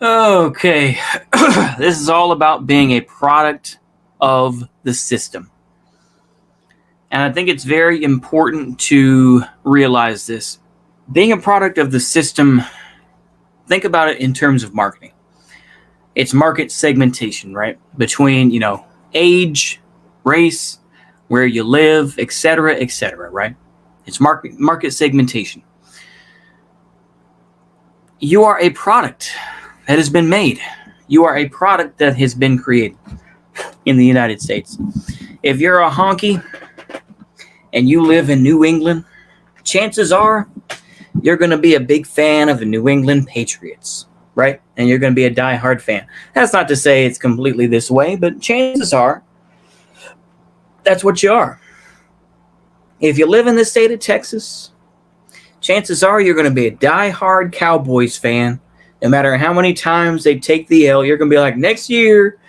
Okay, this is all about being a product of the system. And I think it's very important to realize this. Being a product of the system, think about it in terms of marketing. It's market segmentation, right? Between, age, race, where you live, etc., right? It's market segmentation. You are a product that has been made. You are a product that has been created in the United States. If you're a honky and you live in New England, chances are you're going to be a big fan of the New England Patriots, right? And you're going to be a diehard fan. That's not to say it's completely this way, but chances are that's what you are. If you live in the state of Texas, chances are you're going to be a diehard Cowboys fan. No matter how many times they take the L, you're going to be like, next year,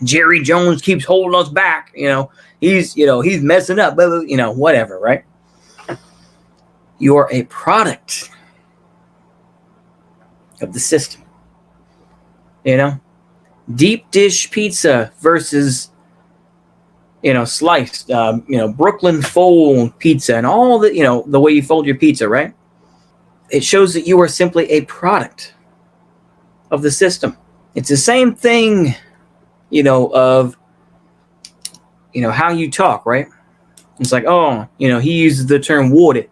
Jerry Jones keeps holding us back. He's messing up, whatever, right? You're a product of the system. Deep dish pizza versus, sliced, Brooklyn fold pizza and all the way you fold your pizza, right? It shows that you are simply a product of the system. It's the same thing, of, how you talk, right? It's like, he uses the term wooded.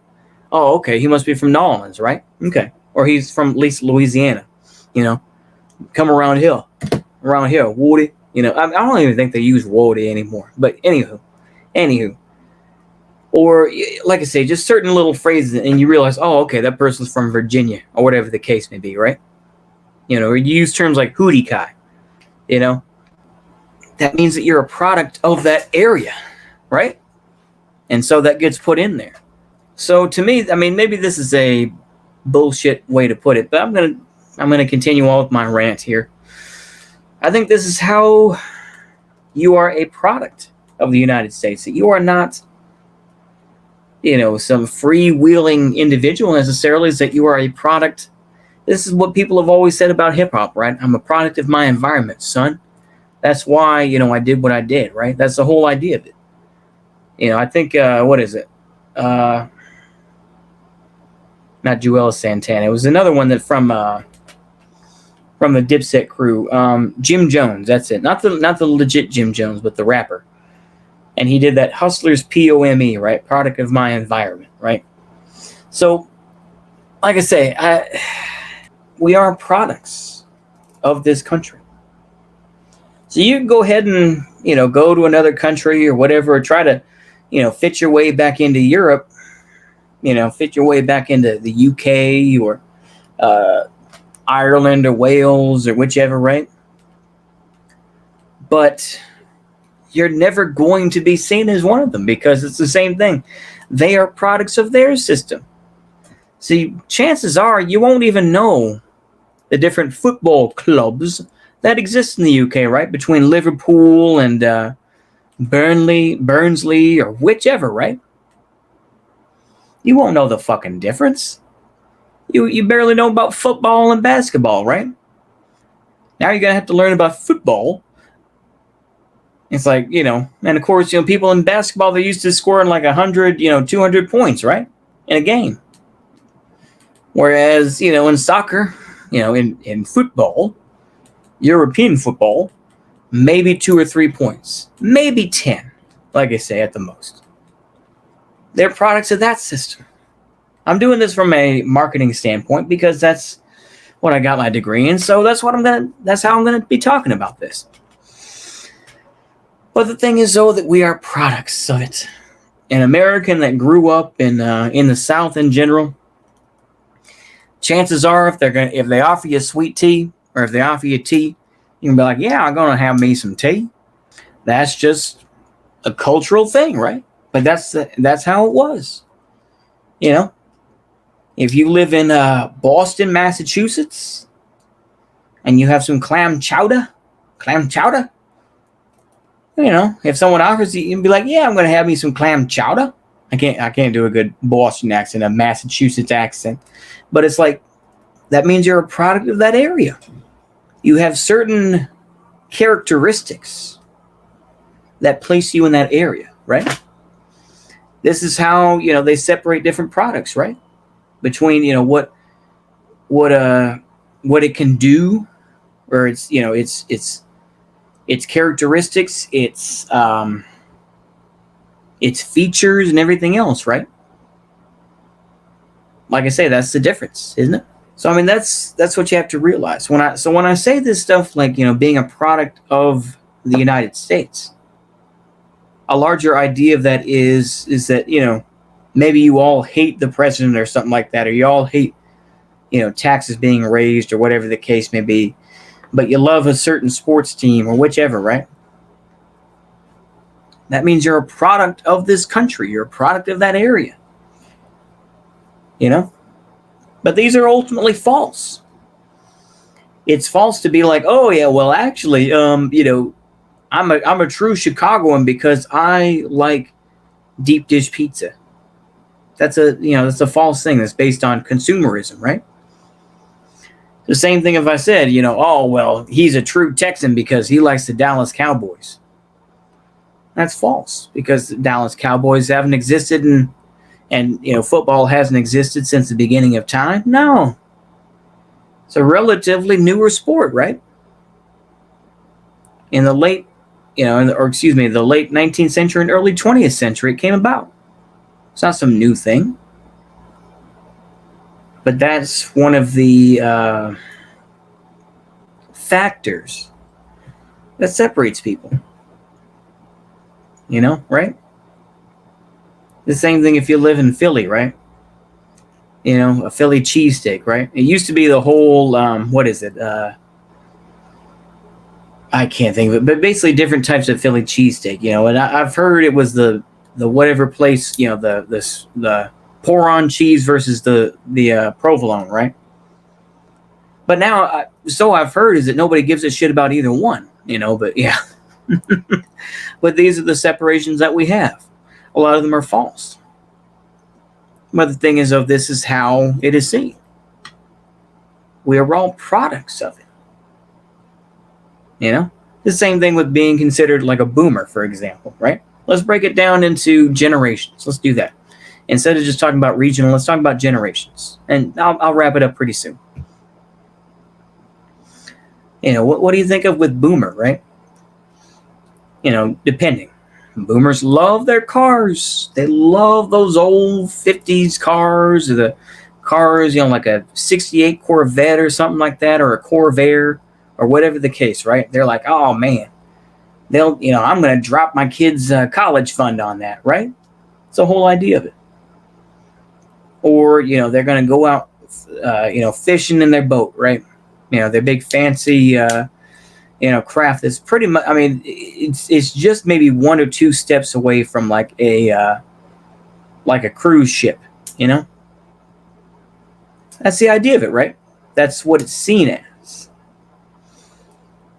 Oh, okay, he must be from New Orleans, right? Okay. Or he's from at least Louisiana, come around here, woody. I don't even think they use woody anymore. But anywho. Or, like I say, just certain little phrases, and you realize, oh, okay, that person's from Virginia, or whatever the case may be, right? Or you use terms like hootie kai, that means that you're a product of that area, right? And so that gets put in there. So to me, maybe this is a bullshit way to put it, but I'm gonna continue on with my rant here. I think this is how you are a product of the United States. That you are not, some freewheeling individual necessarily. Is that you are a product. This is what people have always said about hip hop, right? I'm a product of my environment, son. That's why, I did what I did, right? That's the whole idea of it. I think, what is it? Not Joel Santana. It was another one that from the Dipset crew. Jim Jones, that's it. Not the legit Jim Jones, but the rapper. And he did that Hustlers POME, right? Product of my environment, right? So, like I say, we are products of this country. So you can go ahead and, go to another country or whatever, or try to, fit your way back into Europe, fit your way back into the UK or Ireland or Wales or whichever, right? But you're never going to be seen as one of them because it's the same thing. They are products of their system. See, chances are you won't even know the different football clubs that exist in the UK, right? Between Liverpool and Burnley or whichever, right? You won't know the fucking difference. You barely know about football and basketball, right? Now you're going to have to learn about football. It's like, and of course, people in basketball, they're used to scoring like 100, 200 points, right? In a game. Whereas, in soccer, in football, European football, maybe 2 or 3 points. Maybe 10, like I say, at the most. They're products of that system. I'm doing this from a marketing standpoint because that's what I got my degree in. So that's how I'm going to be talking about this. But the thing is, though, that we are products of it. An American that grew up in the South in general, chances are if they offer you sweet tea or if they offer you tea, you can be like, yeah, I'm going to have me some tea. That's just a cultural thing, right? But that's how it was. If you live in Boston, Massachusetts, and you have some clam chowder, if someone offers you, you'd be like, yeah, I'm going to have me some clam chowder. I can't do a good Boston accent, a Massachusetts accent. But it's like, that means you're a product of that area. You have certain characteristics that place you in that area, right? This is how, they separate different products, right? Between, what what it can do, or its characteristics, its features and everything else, right? Like I say, that's the difference, isn't it? So I mean, that's what you have to realize when I say this stuff, like, being a product of the United States. A larger idea of that is that, maybe you all hate the president or something like that, or you all hate, taxes being raised or whatever the case may be, but you love a certain sports team or whichever, right? That means you're a product of this country. You're a product of that area. But these are ultimately false. It's false to be like, oh yeah, well actually, I'm a true Chicagoan because I like deep dish pizza. That's a false thing that's based on consumerism, right? The same thing if I said, oh well, he's a true Texan because he likes the Dallas Cowboys. That's false, because the Dallas Cowboys haven't existed and football hasn't existed since the beginning of time. No. It's a relatively newer sport, right? In the late, the late 19th century and early 20th century, it came about. It's not some new thing. But that's one of the factors that separates people. Right? The same thing if you live in Philly, right? A Philly cheesesteak, right? It used to be the whole, what is it? I can't think of it, but basically different types of Philly cheesesteak, and I've heard it was the whatever place, the pour-on cheese versus the provolone, right? But now, so I've heard, is that nobody gives a shit about either one, but yeah. But these are the separations that we have. A lot of them are false. But the thing is, this is how it is seen. We are all products of it. The same thing with being considered like a boomer, for example, right? Let's break it down into generations. Let's do that. Instead of just talking about regional, let's talk about generations. And I'll wrap it up pretty soon. What do you think of with boomer, right? Depending. Boomers love their cars. They love those old 50s cars, or the cars, like a 68 Corvette or something like that, or a Corvair, or whatever the case, right? They're like, oh man, I'm going to drop my kids' college fund on that, right? It's the whole idea of it. Or, they're going to go out, fishing in their boat, right? Their big fancy, craft that's pretty much, I mean, it's just maybe one or two steps away from like a cruise ship, That's the idea of it, right? That's what it's seen as.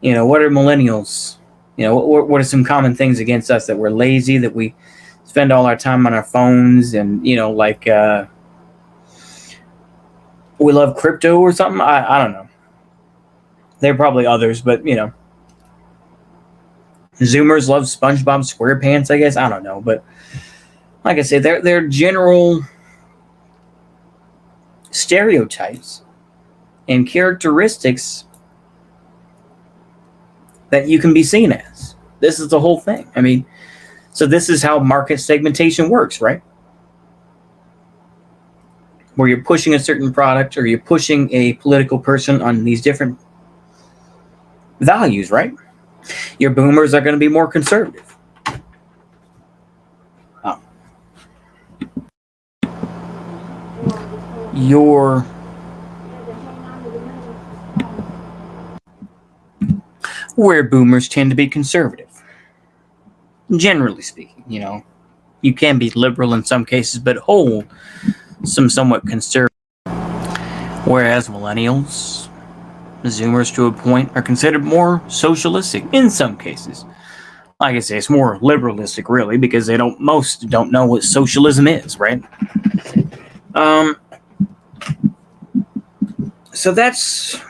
What are millennials? What are some common things against us? That we're lazy, that we spend all our time on our phones, and, we love crypto or something. I don't know. There are probably others, but, Zoomers love SpongeBob SquarePants, I guess. I don't know. But like I said, they're general stereotypes and characteristics that you can be seen as. This is the whole thing. I mean, so this is how market segmentation works, right? Where you're pushing a certain product, or you're pushing a political person on these different values, right? Your boomers are going to be more conservative. Where boomers tend to be conservative. Generally speaking, you can be liberal in some cases, but hold some somewhat conservative. Whereas millennials, Zoomers to a point, are considered more socialistic in some cases. Like I say, it's more liberalistic, really, because most don't know what socialism is, right? So that's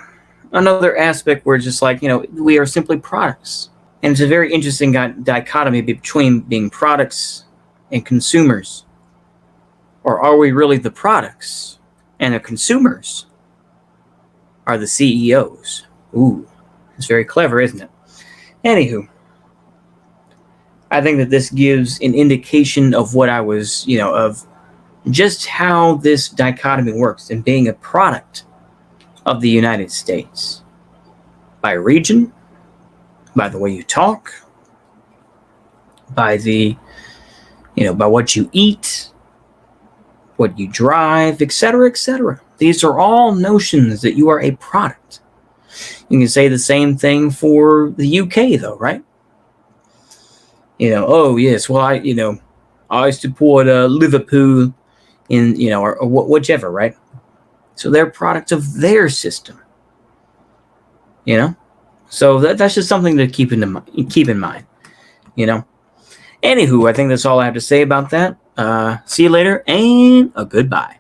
another aspect where it's just like, we are simply products. And it's a very interesting dichotomy between being products and consumers. Or are we really the products and the consumers are the CEOs? Ooh, it's very clever, isn't it? Anywho, I think that this gives an indication of what I was, of just how this dichotomy works in being a product of the United States. By region, by the way you talk, by by what you eat, what you drive, etc., etc. These are all notions that you are a product. You can say the same thing for the UK, though, right? Oh yes, well I support Liverpool in or whichever, right? So they're products of their system. So that's just something to keep in mind. Anywho, I think that's all I have to say about that. See you later, and a goodbye.